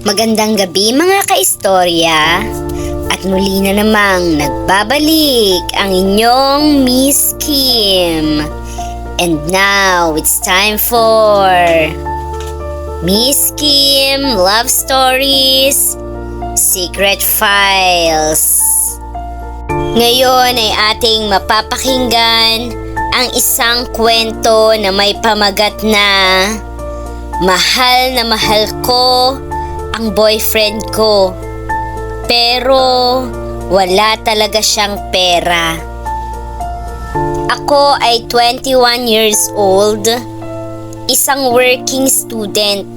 Magandang gabi mga kaistorya, at muli na namang nagbabalik ang inyong Miss Kim. And now it's time for Miss Kim Love Stories Secret Files. Ngayon ay ating mapapakinggan ang isang kwento na may pamagat na mahal ko ang boyfriend ko, pero wala talaga siyang pera. Ako ay 21 years old, isang working student,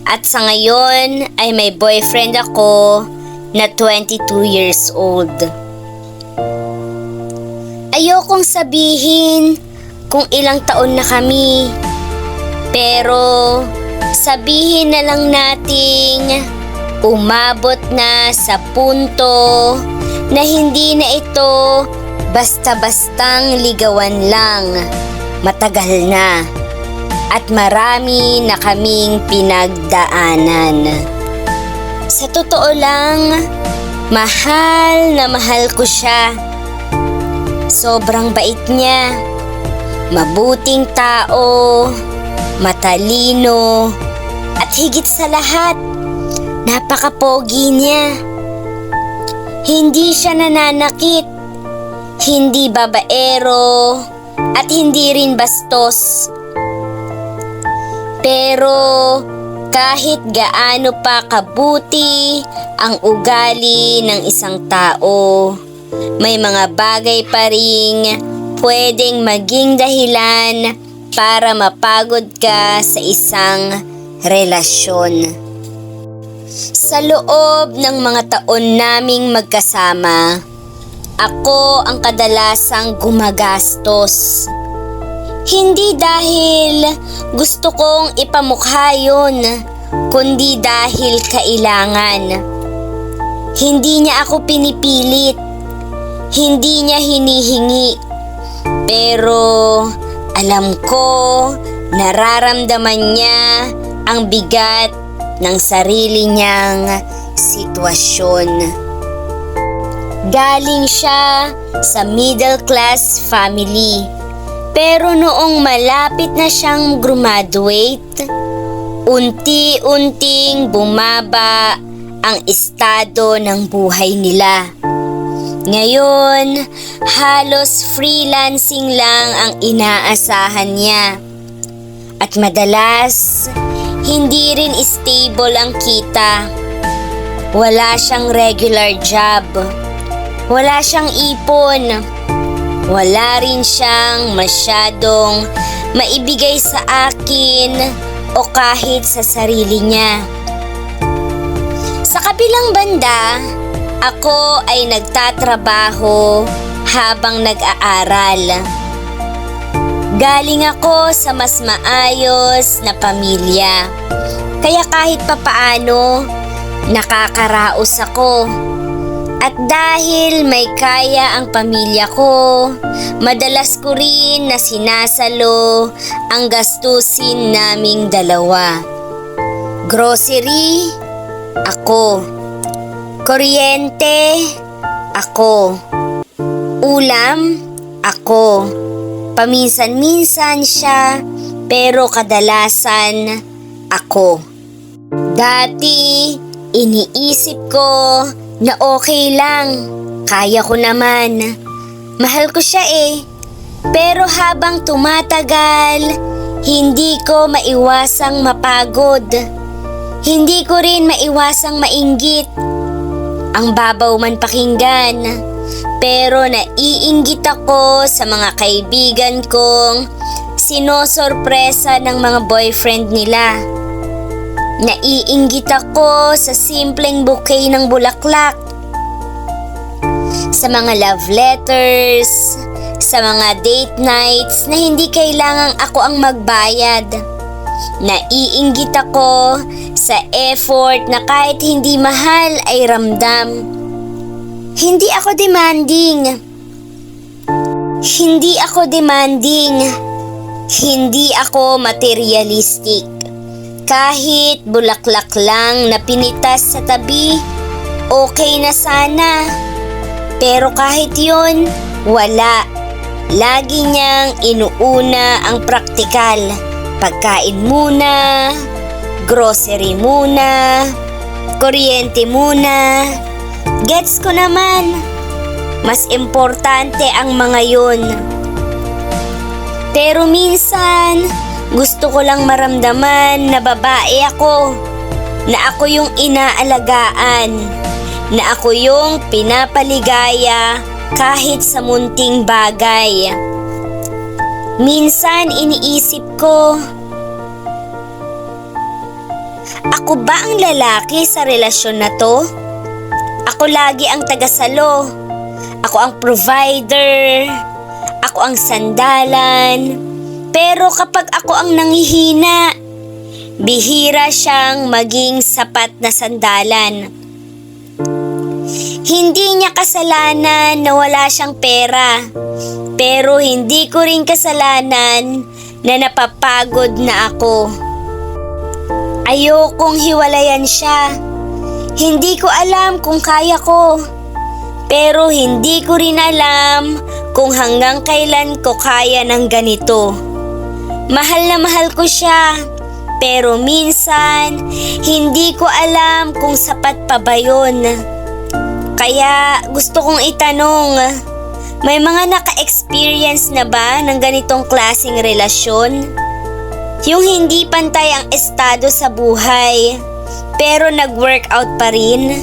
at sa ngayon ay may boyfriend ako na 22 years old. Ayokong sabihin kung ilang taon na kami, pero sabihin na lang nating umabot na sa punto na hindi na ito basta-bastang ligawan lang. Matagal na at marami na kaming pinagdaanan. Sa totoo lang, mahal na mahal ko siya. Sobrang bait niya, mabuting tao, matalino, at higit sa lahat, napaka-pogi niya. Hindi siya nananakit, hindi babaero, at hindi rin bastos. Pero kahit gaano pa kabuti ang ugali ng isang tao, may mga bagay pa ring pwedeng maging dahilan para mapagod ka sa isang relasyon. Sa loob ng mga taon naming magkasama, ako ang kadalasang gumagastos. Hindi dahil gusto kong ipamukha yun, kundi dahil kailangan. Hindi niya ako pinipilit, hindi niya hinihingi, pero alam ko, nararamdaman niya ang bigat ng sarili niyang sitwasyon. Galing siya sa middle class family, pero noong malapit na siyang graduate, unti-unting bumaba ang estado ng buhay nila. Ngayon, halos freelancing lang ang inaasahan niya. At madalas, hindi rin stable ang kita. Wala siyang regular job. Wala siyang ipon. Wala rin siyang masyadong maibigay sa akin o kahit sa sarili niya. Sa kabilang banda, ako ay nagtatrabaho habang nag-aaral. Galing ako sa mas maayos na pamilya, kaya kahit papaano, nakakaraos ako. At dahil may kaya ang pamilya ko, madalas ko rin na sinasalo ang gastusin naming dalawa. Grocery, ako. Kuryente, ako. Ulam, ako. Paminsan-minsan siya, pero kadalasan ako. Dati, iniisip ko na okay lang, kaya ko naman. Mahal ko siya eh. Pero habang tumatagal, hindi ko maiwasang mapagod. Hindi ko rin maiwasang mainggit. Ang babaw man pakinggan, pero naiinggit ako sa mga kaibigan kong sinosorpresa ng mga boyfriend nila. Naiinggit ako sa simpleng bouquet ng bulaklak, sa mga love letters, sa mga date nights na hindi kailangang ako ang magbayad. Naiinggit ako sa effort na kahit hindi mahal ay ramdam. Hindi ako demanding. Hindi ako materialistic. Kahit bulaklak lang na pinitas sa tabi, okay na sana. Pero kahit yun, wala. Lagi niyang inuuna ang praktikal. Pagkain muna, grocery muna, kuryente muna. Gets ko naman. Mas importante ang mga yun. Pero minsan, gusto ko lang maramdaman na babae ako. Na ako yung inaalagaan. Na ako yung pinapaligaya kahit sa munting bagay. Minsan iniisip ko, ako ba ang lalaki sa relasyon na to? Ako lagi ang tagasalo. Ako ang provider. Ako ang sandalan. Pero kapag ako ang nanghihina, bihira siyang maging sapat na sandalan. Hindi niya kasalanan na wala siyang pera. Pero hindi ko rin kasalanan na napapagod na ako. Ayokong hiwalayan siya. Hindi ko alam kung kaya ko. Pero hindi ko rin alam kung hanggang kailan ko kaya ng ganito. Mahal na mahal ko siya. Pero minsan, hindi ko alam kung sapat pa ba yun. Kaya gusto kong itanong, may mga naka-experience na ba ng ganitong klaseng relasyon? Yung hindi pantay ang estado sa buhay, pero nag-workout pa rin?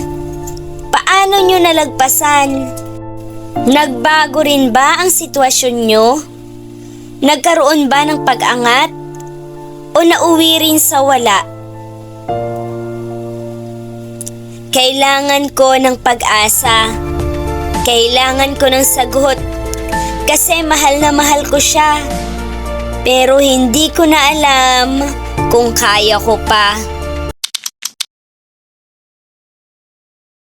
Paano nyo nalagpasan? Nagbago rin ba ang sitwasyon nyo? Nagkaroon ba ng pag-angat? O nauwi rin sa wala? Kailangan ko ng pag-asa. Kailangan ko ng sagot. Kasi mahal na mahal ko siya. Pero hindi ko na alam kung kaya ko pa.